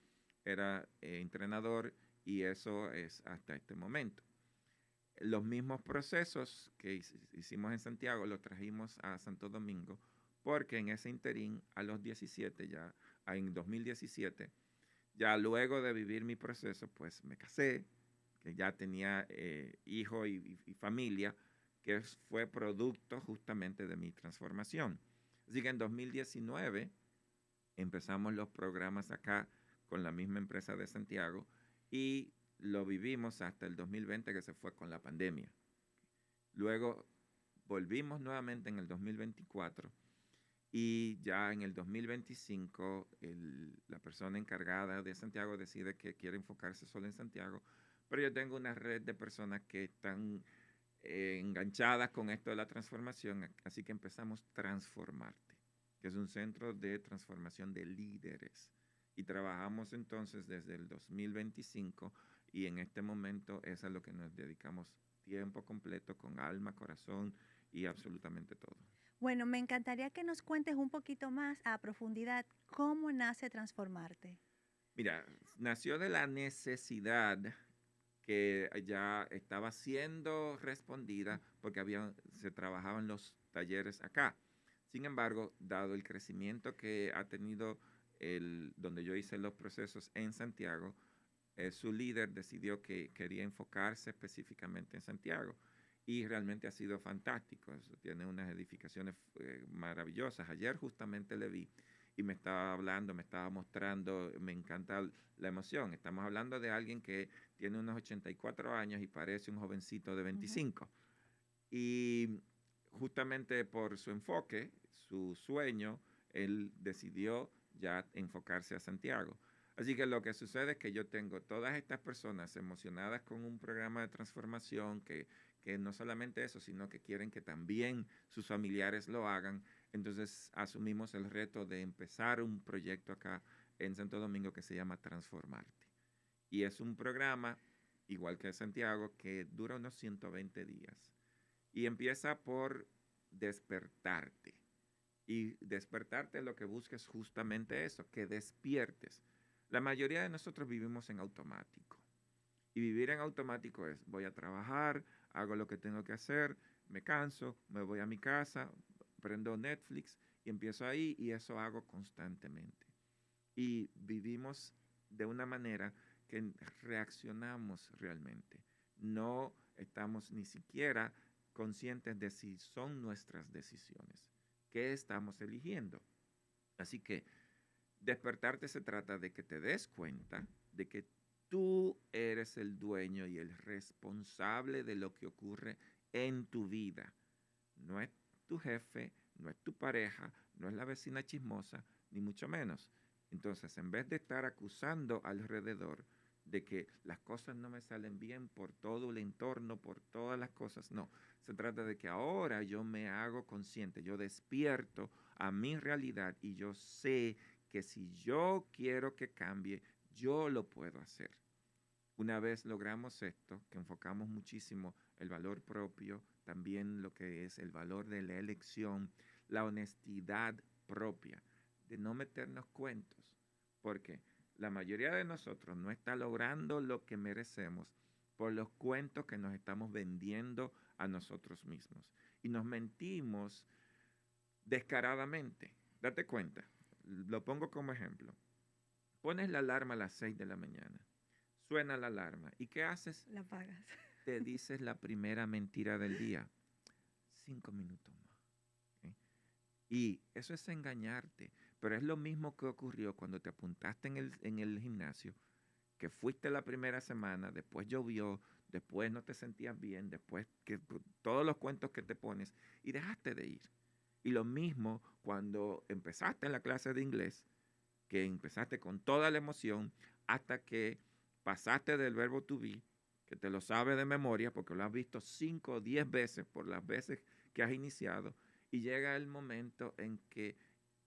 B: era entrenador y eso es hasta este momento. Los mismos procesos que hicimos en Santiago los trajimos a Santo Domingo porque en ese interín a los 17 ya, en 2017, ya luego de vivir mi proceso, pues me casé, que ya tenía hijo y familia, que fue producto justamente de mi transformación. Así que en 2019 empezamos los programas acá con la misma empresa de Santiago y lo vivimos hasta el 2020 que se fue con la pandemia. Luego volvimos nuevamente en el 2024 y ya en el 2025 la persona encargada de Santiago decide que quiere enfocarse solo en Santiago, pero yo tengo una red de personas que están enganchadas con esto de la transformación, así que empezamos Transformarte, que es un centro de transformación de líderes. Y trabajamos entonces desde el 2025 y en este momento es a lo que nos dedicamos tiempo completo con alma, corazón y absolutamente todo.
A: Bueno, me encantaría que nos cuentes un poquito más a profundidad cómo nace Transformarte.
B: Mira, nació de la necesidad que ya estaba siendo respondida porque se trabajaban los talleres acá. Sin embargo, dado el crecimiento que ha tenido donde yo hice los procesos en Santiago, su líder decidió que quería enfocarse específicamente en Santiago y realmente ha sido fantástico. Tiene unas edificaciones maravillosas. Ayer justamente le vi y me estaba hablando, me estaba mostrando, me encanta la emoción. Estamos hablando de alguien que tiene unos 84 años y parece un jovencito de 25. Y justamente por su enfoque, su sueño, él decidió ya enfocarse a Santiago. Así que lo que sucede es que yo tengo todas estas personas emocionadas con un programa de transformación que no solamente eso, sino que quieren que también sus familiares lo hagan. Entonces asumimos el reto de empezar un proyecto acá en Santo Domingo que se llama Transformarte. Y es un programa, igual que Santiago, que dura unos 120 días. Y empieza por despertarte. Y despertarte lo que busca es justamente eso, que despiertes. La mayoría de nosotros vivimos en automático. Y vivir en automático es, voy a trabajar, hago lo que tengo que hacer, me canso, me voy a mi casa, prendo Netflix y empiezo ahí y eso hago constantemente. Y vivimos de una manera que reaccionamos realmente. No estamos ni siquiera conscientes de si son nuestras decisiones. ¿Qué estamos eligiendo? Así que despertarte se trata de que te des cuenta de que tú eres el dueño y el responsable de lo que ocurre en tu vida. No es tu jefe, no es tu pareja, no es la vecina chismosa, ni mucho menos. Entonces, en vez de estar acusando alrededor de que las cosas no me salen bien por todo el entorno, por todas las cosas, no. Se trata de que ahora yo me hago consciente, yo despierto a mi realidad y yo sé que si yo quiero que cambie, yo lo puedo hacer. Una vez logramos esto, que enfocamos muchísimo el valor propio, también lo que es el valor de la elección, la honestidad propia, de no meternos cuentos, porque la mayoría de nosotros no está logrando lo que merecemos por los cuentos que nos estamos vendiendo a nosotros mismos. Y nos mentimos descaradamente. Date cuenta, lo pongo como ejemplo. Pones la alarma a las 6 de la mañana. Suena la alarma. ¿Y qué haces?
A: La pagas.
B: Te dices la primera mentira del día. 5 minutos más. ¿Ok? Y eso es engañarte. Pero es lo mismo que ocurrió cuando te apuntaste en el gimnasio, que fuiste la primera semana, después llovió, después no te sentías bien, después que todos los cuentos que te pones y dejaste de ir. Y lo mismo cuando empezaste en la clase de inglés, que empezaste con toda la emoción hasta que pasaste del verbo to be, que te lo sabes de memoria porque lo has visto 5 o 10 veces por las veces que has iniciado, y llega el momento en que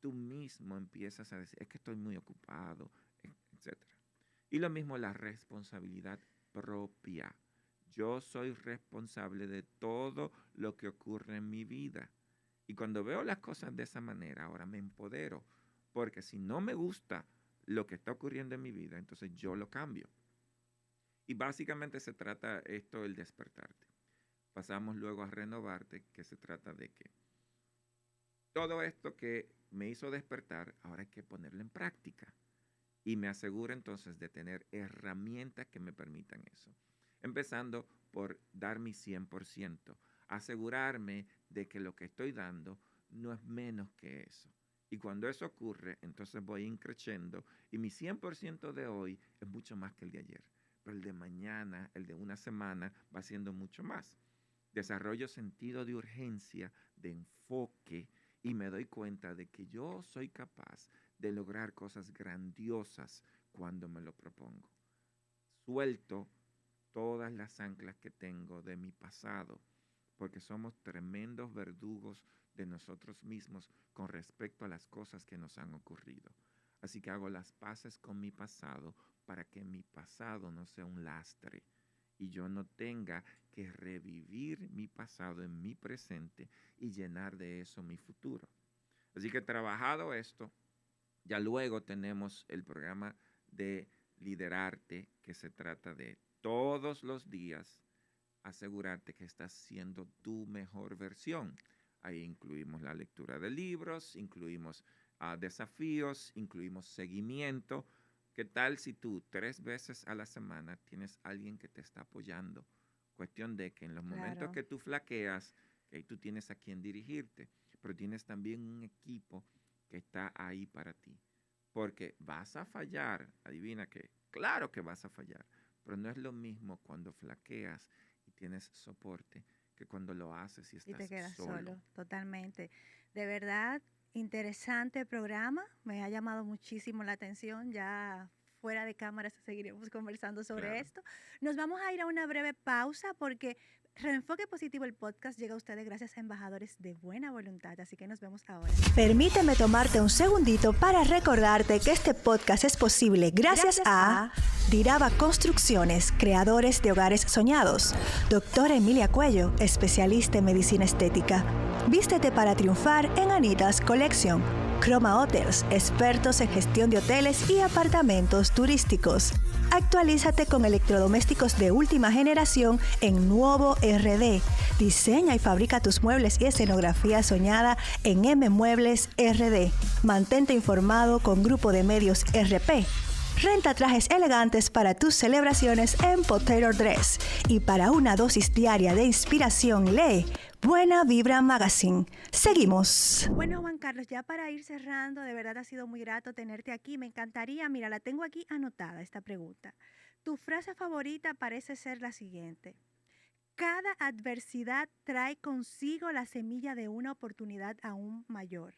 B: tú mismo empiezas a decir, es que estoy muy ocupado, etc. Y lo mismo la responsabilidad propia. Yo soy responsable de todo lo que ocurre en mi vida. Y cuando veo las cosas de esa manera, ahora me empodero. Porque si no me gusta lo que está ocurriendo en mi vida, entonces yo lo cambio. Y básicamente se trata esto el despertarte. Pasamos luego a renovarte, que se trata de que todo esto que me hizo despertar, ahora hay que ponerlo en práctica. Y me aseguro entonces de tener herramientas que me permitan eso. Empezando por dar mi 100%, asegurarme de que lo que estoy dando no es menos que eso. Y cuando eso ocurre, entonces voy increciendo y mi 100% de hoy es mucho más que el de ayer. Pero el de mañana, el de una semana, va siendo mucho más. Desarrollo sentido de urgencia, de enfoque y me doy cuenta de que yo soy capaz de lograr cosas grandiosas cuando me lo propongo. Suelto todas las anclas que tengo de mi pasado, porque somos tremendos verdugos de nosotros mismos con respecto a las cosas que nos han ocurrido. Así que hago las paces con mi pasado para que mi pasado no sea un lastre y yo no tenga que revivir mi pasado en mi presente y llenar de eso mi futuro. Así que trabajado esto, ya luego tenemos el programa de liderarte, que se trata de todos los días asegurarte que estás siendo tu mejor versión. Ahí incluimos la lectura de libros, incluimos desafíos, incluimos seguimiento. ¿Qué tal si tú 3 veces a la semana tienes alguien que te está apoyando? Cuestión de que en los momentos
A: Claro.
B: que tú flaqueas, que tú tienes a quien dirigirte, pero tienes también un equipo que está ahí para ti. Porque vas a fallar, adivina qué, claro que vas a fallar, pero no es lo mismo cuando flaqueas y tienes soporte que cuando lo haces y
A: Y te
B: estás
A: quedas
B: solo.
A: solo, totalmente. De verdad, interesante programa. Me ha llamado muchísimo la atención. Ya fuera de cámaras seguiremos conversando sobre
B: Claro.
A: esto. Nos vamos a ir a una breve pausa porque Reenfoque Positivo, el podcast, llega a ustedes gracias a embajadores de buena voluntad. Así que nos vemos ahora. Permíteme tomarte un segundito para recordarte que este podcast es posible gracias a Diraba Construcciones, creadores de hogares soñados. Doctora Emilia Cuello, especialista en medicina estética. Vístete para triunfar en Anitas Collection. Croma Hotels, expertos en gestión de hoteles y apartamentos turísticos. Actualízate con electrodomésticos de última generación en Nuevo RD. Diseña y fabrica tus muebles y escenografía soñada en M Muebles RD. Mantente informado con Grupo de Medios RP. Renta trajes elegantes para tus celebraciones en Potato Dress. Y para una dosis diaria de inspiración, lee Buena Vibra Magazine. Seguimos. Bueno, Juan Carlos, ya para ir cerrando, de verdad ha sido muy grato tenerte aquí. Me encantaría, mira, la tengo aquí anotada esta pregunta. Tu frase favorita parece ser la siguiente. Cada adversidad trae consigo la semilla de una oportunidad aún mayor.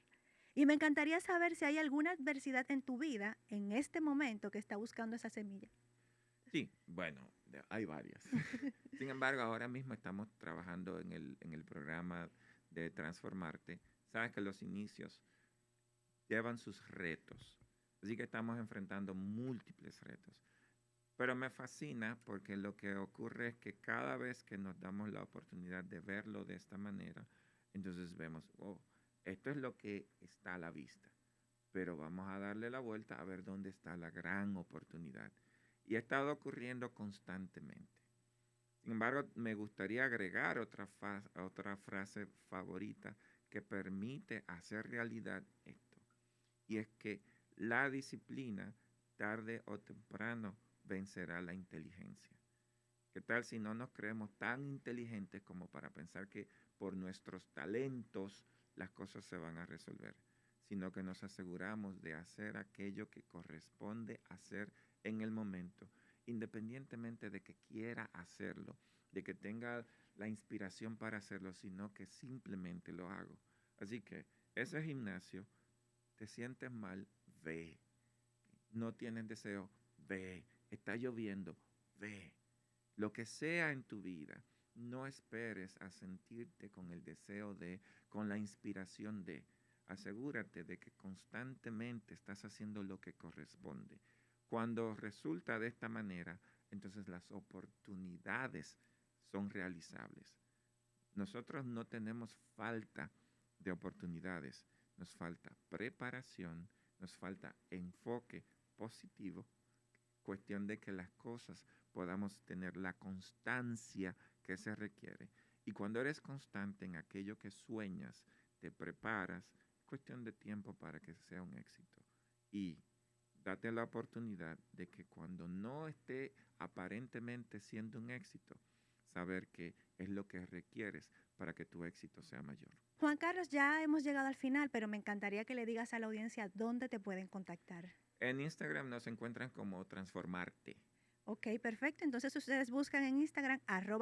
A: Y me encantaría saber si hay alguna adversidad en tu vida en este momento que está buscando esa semilla.
B: Sí, bueno, hay varias. Sin embargo, ahora mismo estamos trabajando en el programa de Transformarte. Sabes que los inicios llevan sus retos. Así que estamos enfrentando múltiples retos. Pero me fascina porque lo que ocurre es que cada vez que nos damos la oportunidad de verlo de esta manera, entonces vemos, oh, esto es lo que está a la vista, pero vamos a darle la vuelta a ver dónde está la gran oportunidad. Y ha estado ocurriendo constantemente. Sin embargo, me gustaría agregar otra frase favorita que permite hacer realidad esto. Y es que la disciplina, tarde o temprano, vencerá la inteligencia. ¿Qué tal si no nos creemos tan inteligentes como para pensar que por nuestros talentos las cosas se van a resolver, sino que nos aseguramos de hacer aquello que corresponde hacer en el momento, independientemente de que quiera hacerlo, de que tenga la inspiración para hacerlo, sino que simplemente lo hago? Así que ese gimnasio, te sientes mal, ve. No tienes deseo, ve. Está lloviendo, ve. Lo que sea en tu vida, no esperes a sentirte con el deseo de, con la inspiración de. Asegúrate de que constantemente estás haciendo lo que corresponde. Cuando resulta de esta manera, entonces las oportunidades son realizables. Nosotros no tenemos falta de oportunidades, nos falta preparación, nos falta enfoque positivo, cuestión de que las cosas podamos tener la constancia que se requiere. Y cuando eres constante en aquello que sueñas, te preparas, es cuestión de tiempo para que sea un éxito. Y date la oportunidad de que cuando no esté aparentemente siendo un éxito, saber que es lo que requieres para que tu éxito sea mayor.
A: Juan Carlos, ya hemos llegado al final, pero me encantaría que le digas a la audiencia dónde te pueden contactar.
B: En Instagram nos encuentran como Transformarte.
A: Ok, perfecto. Entonces ustedes buscan en Instagram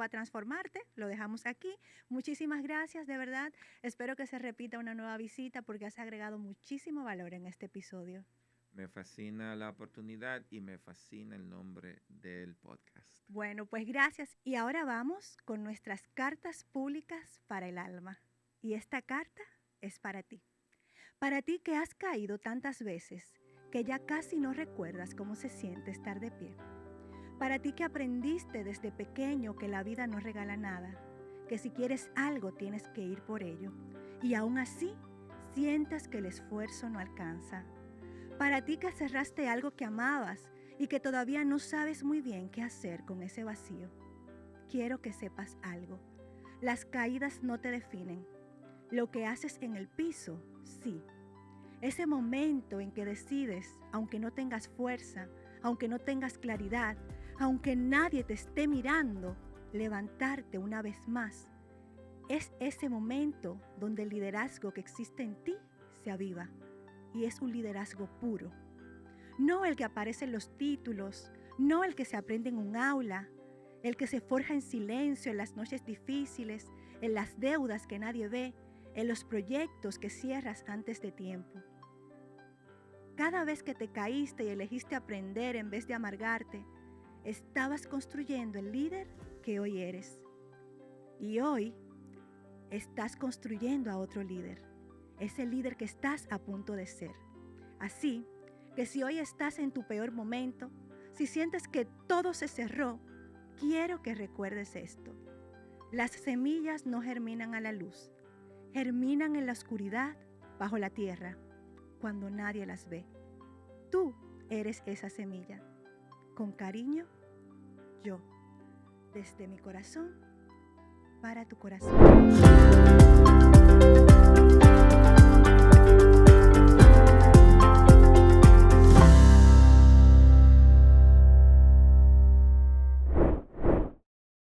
A: @transformarte, lo dejamos aquí. Muchísimas gracias, de verdad. Espero que se repita una nueva visita porque has agregado muchísimo valor en este episodio.
B: Me fascina la oportunidad y me fascina el nombre del podcast.
A: Bueno, pues gracias. Y ahora vamos con nuestras cartas públicas para el alma. Y esta carta es para ti. Para ti que has caído tantas veces que ya casi no recuerdas cómo se siente estar de pie. Para ti que aprendiste desde pequeño que la vida no regala nada, que si quieres algo tienes que ir por ello, y aún así sientas que el esfuerzo no alcanza. Para ti que cerraste algo que amabas y que todavía no sabes muy bien qué hacer con ese vacío. Quiero que sepas algo. Las caídas no te definen. Lo que haces en el piso, sí. Ese momento en que decides, aunque no tengas fuerza, aunque no tengas claridad, aunque nadie te esté mirando, levantarte una vez más. Es ese momento donde el liderazgo que existe en ti se aviva. Y es un liderazgo puro. No el que aparece en los títulos, no el que se aprende en un aula, el que se forja en silencio en las noches difíciles, en las deudas que nadie ve, en los proyectos que cierras antes de tiempo. Cada vez que te caíste y elegiste aprender en vez de amargarte, estabas construyendo el líder que hoy eres. Y hoy estás construyendo a otro líder, ese líder que estás a punto de ser. Así que si hoy estás en tu peor momento, si sientes que todo se cerró, quiero que recuerdes esto. Las semillas no germinan a la luz, germinan en la oscuridad, bajo la tierra, cuando nadie las ve. Tú eres esa semilla. Con cariño, yo, desde mi corazón, para tu corazón.